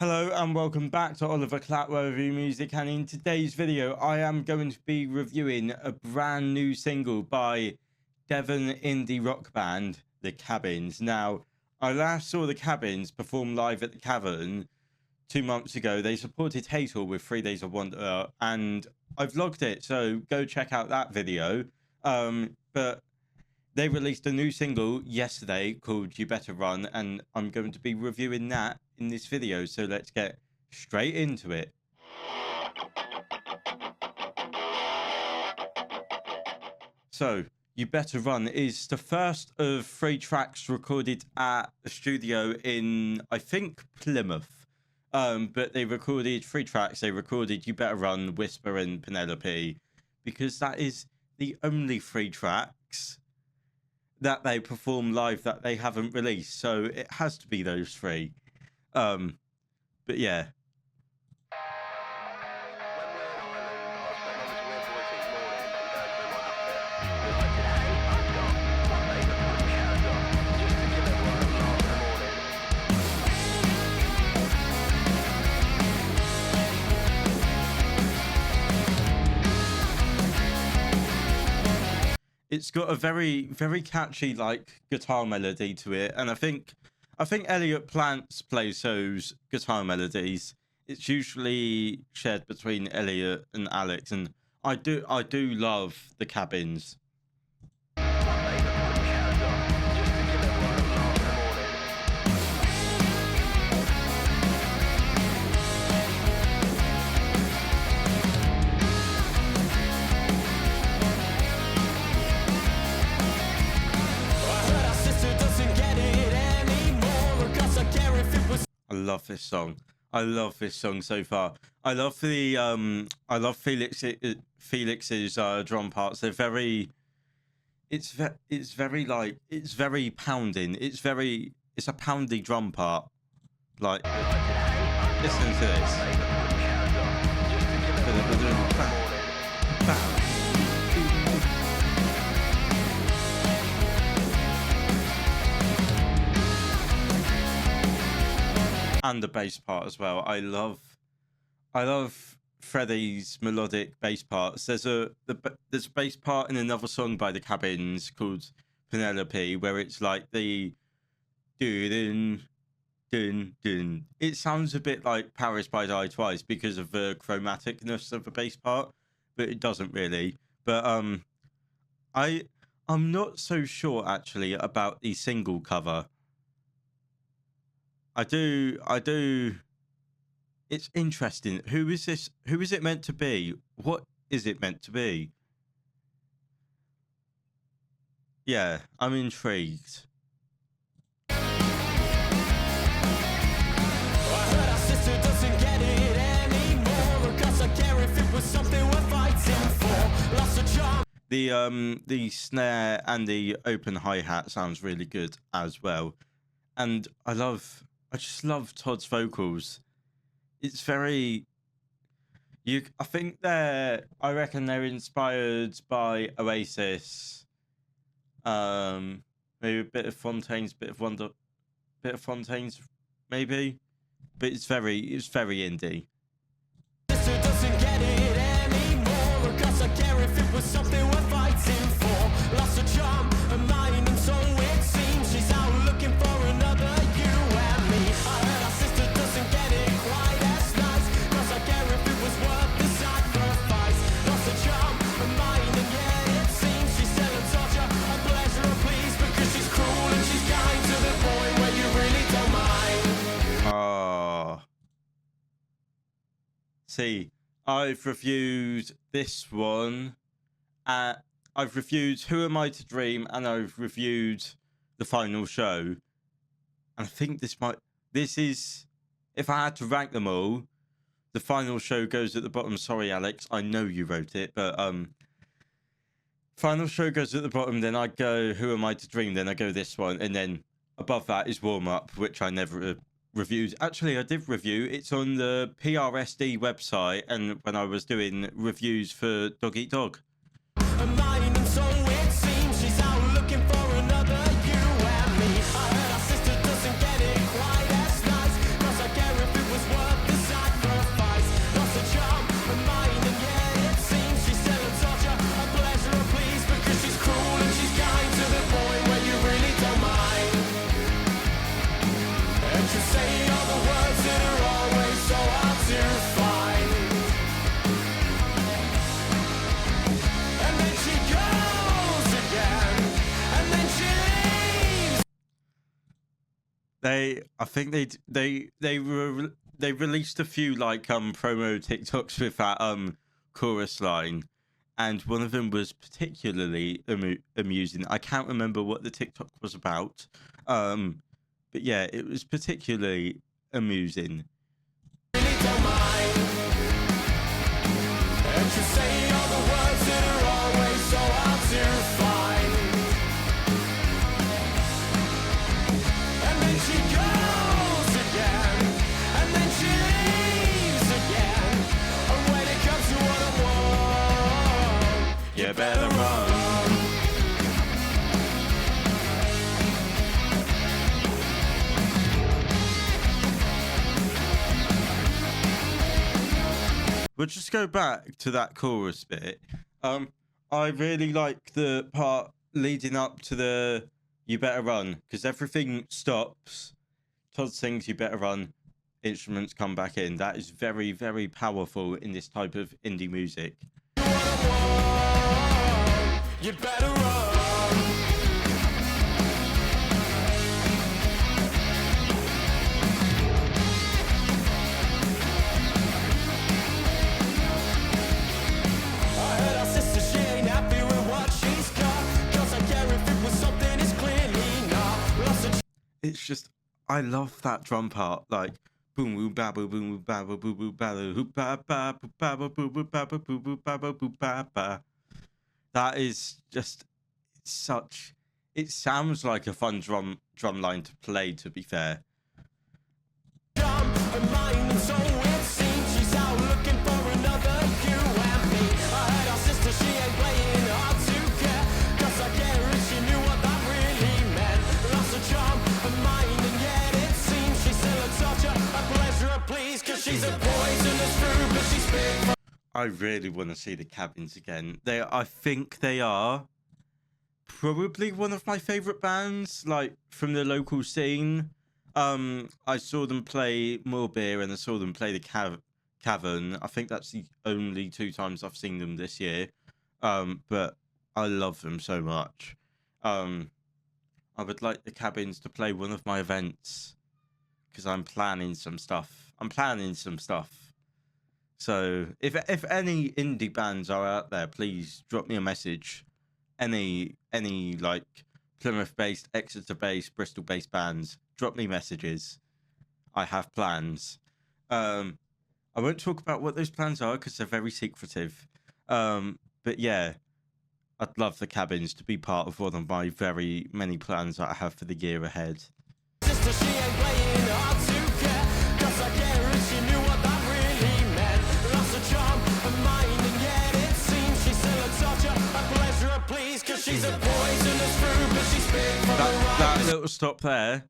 Hello and welcome back to Oliver Clapwell Review Music, and in today's video I am going to be reviewing a brand new single by Devon indie rock band the Kabins. Now, I last saw the Kabins perform live at the Cavern 2 months ago. They supported Hazel with 3 Days of Wonder and I vlogged it, so go check out that video. But they released a new single yesterday called You Better Run, and I'm going to be reviewing that in this video, so let's get straight into it. So, You Better Run is the first of 3 tracks recorded at a studio in, I think, Plymouth. But they recorded 3 tracks. They recorded You Better Run, Whisper and Penelope, because that is the only 3 tracks that they perform live that they haven't released, so it has to be those 3. But yeah. It's got a very, very catchy like guitar melody to it, and I think Elliot Plants plays those guitar melodies. It's usually shared between Elliot and Alex, and I do love the Kabins. I love this song. I love this song so far. I love the I love Felix's drum parts. They're very it's very pounding. It's a poundy drum part. Like, listen to this. And the bass part as well. I love Freddie's melodic bass parts. There's a bass part in another song by the Kabins called Penelope, where it's like the dun dun dun. It sounds a bit like Paris by Die Twice because of the chromaticness of the bass part, but it doesn't really. But I'm not so sure actually about the single cover. I do. It's interesting. Who is this? Who is it meant to be? What is it meant to be? Yeah, I'm intrigued. I heard our sister doesn't get it anymore, 'cause I care if it was something we're fighting for. Lost a job. The snare and the open hi-hat sounds really good as well. And I just love Todd's vocals. It's very I reckon they're inspired by Oasis. Maybe a bit of Fontaines, bit of Fontaines maybe. But it's very indie. Sister doesn't get it anymore, 'cause I care if it was something we're fighting for. Lost a charm of mine, and so it seems she's out looking for another you and me. I heard our sister doesn't get it quite as nice, 'cause I care if it was worth the sacrifice. Lost a charm of mine, and yeah, it seems she's selling torture and pleasure and please, because she's cruel and she's kind to the point where you really don't mind. See, I've reviewed this one. I've reviewed Who Am I to Dream, and I've reviewed The Final Show. And I think this is, if I had to rank them all, The Final Show goes at the bottom. Sorry, Alex, I know you wrote it, but Final Show goes at the bottom. Then I go Who Am I to Dream. Then I go this one, and then above that is Warm Up, which I never reviewed. Actually, I did review. It's on the PRSD website, and when I was doing reviews for Dog Eat Dog. Mine, and so it seems she's out looking for another you and me. I heard our sister doesn't get it quite as nice, 'cause I care if it was I think they released a few like promo TikToks with that chorus line, and one of them was particularly amusing. I can't remember what the TikTok was about, but yeah, it was particularly amusing. Really don't mind. And you say all the words that are always so hard to find. And then she goes again, and then she leaves again. And when it comes to what I want, You better run. We'll just go back to that chorus bit. I really like the part leading up to the "You better run" because everything stops. Todd sings "You better run," instruments come back in. That is very, very powerful in this type of indie music. you better run. I heard our sister, she ain't happy with what she's got. 'Cause I care if it was something, it's clearly not. Lost a It's just, I love that drum part, like boom boom ba boom boom ba boom boom boom ba boom ba ba ba ba boom boom ba ba boom boom ba ba boom ba ba. That is just such. It sounds like a fun drum line to play. To be fair, jump, her mind, and so it seems she's out looking for another you and me. I heard our sister, she ain't playing hard to care. 'Cause I care if she knew what that really meant. Lost her charm, her mind, and yet it seems she's still a torture, a pleasure, a please. 'Cause she's a poisonous fruit, but she's fit for I really want to see the Kabins again. I think they are probably one of my favorite bands, like from the local scene. I saw them play More Beer and I saw them play the Cavern. I think that's the only 2 times I've seen them this year. But I love them so much. I would like the Kabins to play one of my events because I'm planning some stuff. So if any indie bands are out there, please drop me a message. Any like Plymouth-based, Exeter-based, Bristol-based bands, drop me messages. I have plans. I won't talk about what those plans are because they're very secretive. But yeah, I'd love the Kabins to be part of one of my very many plans that I have for the year ahead. sister, she ain't playing hard to care. 'Cause I care if she knew what that really meant. Lost her charm, her mind, and yet it seems she's still a torture, a pleasure, a please. 'Cause she's a poisonous fruit, but she's fit for the That right. little stop there,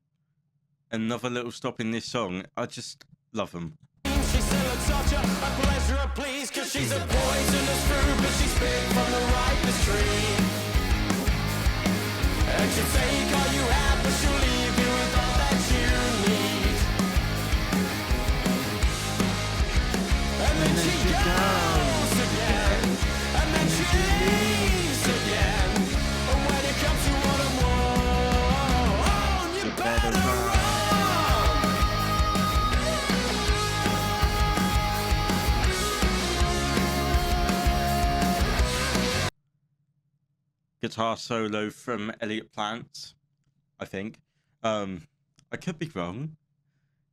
another little stop in this song, I just love them. She's still a torture, a pleasure, a please. 'Cause she's a poisonous fruit, but she's fit from the ripeness tree. And she'll take all you have, but she'll leave you with all that you need. And then she goes again, and then she leaves again. And when it comes to what I want, you better run. Guitar solo from Elliot Plant, I think. I could be wrong,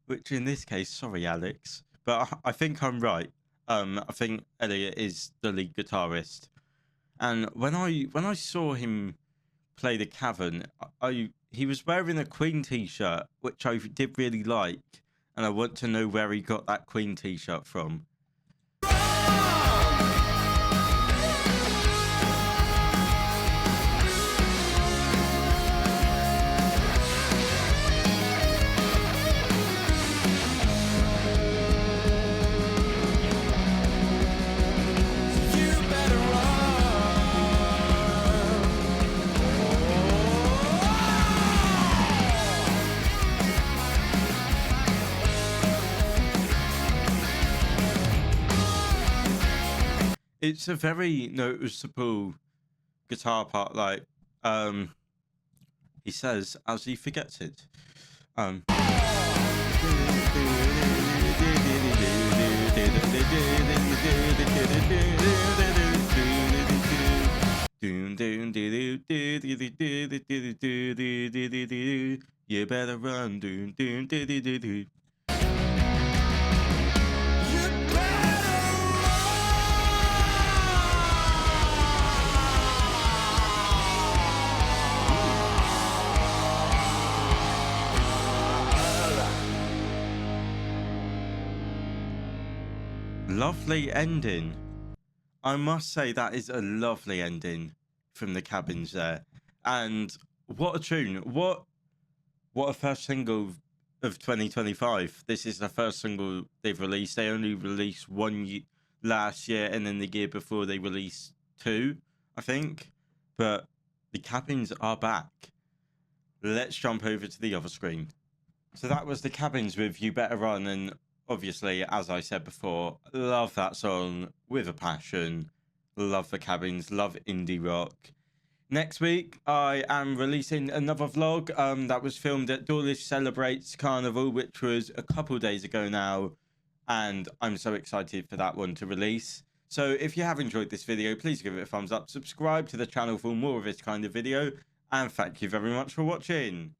which in this case, sorry, Alex, but I think I'm right. I think Elliot is the lead guitarist, and when I saw him play the Cavern, he was wearing a Queen t-shirt, which I did really like, and I want to know where he got that Queen t-shirt from. You better It's a very noticeable guitar part, like he says as he forgets it. Um. You better run. Lovely ending. I must say that is a lovely ending from the Kabins there. And what a tune. What a first single of 2025. This is the first single they've released. They only released one last year, and then the year before they released two, I think. But the Kabins are back. Let's jump over to the other screen. So that was the Kabins with You Better Run, and obviously, as I said before, love that song with a passion. Love the Kabins, love indie rock. Next week, I am releasing another vlog that was filmed at Dawlish Celebrates Carnival, which was a couple days ago now, and I'm so excited for that one to release. So if you have enjoyed this video, please give it a thumbs up, subscribe to the channel for more of this kind of video, and thank you very much for watching.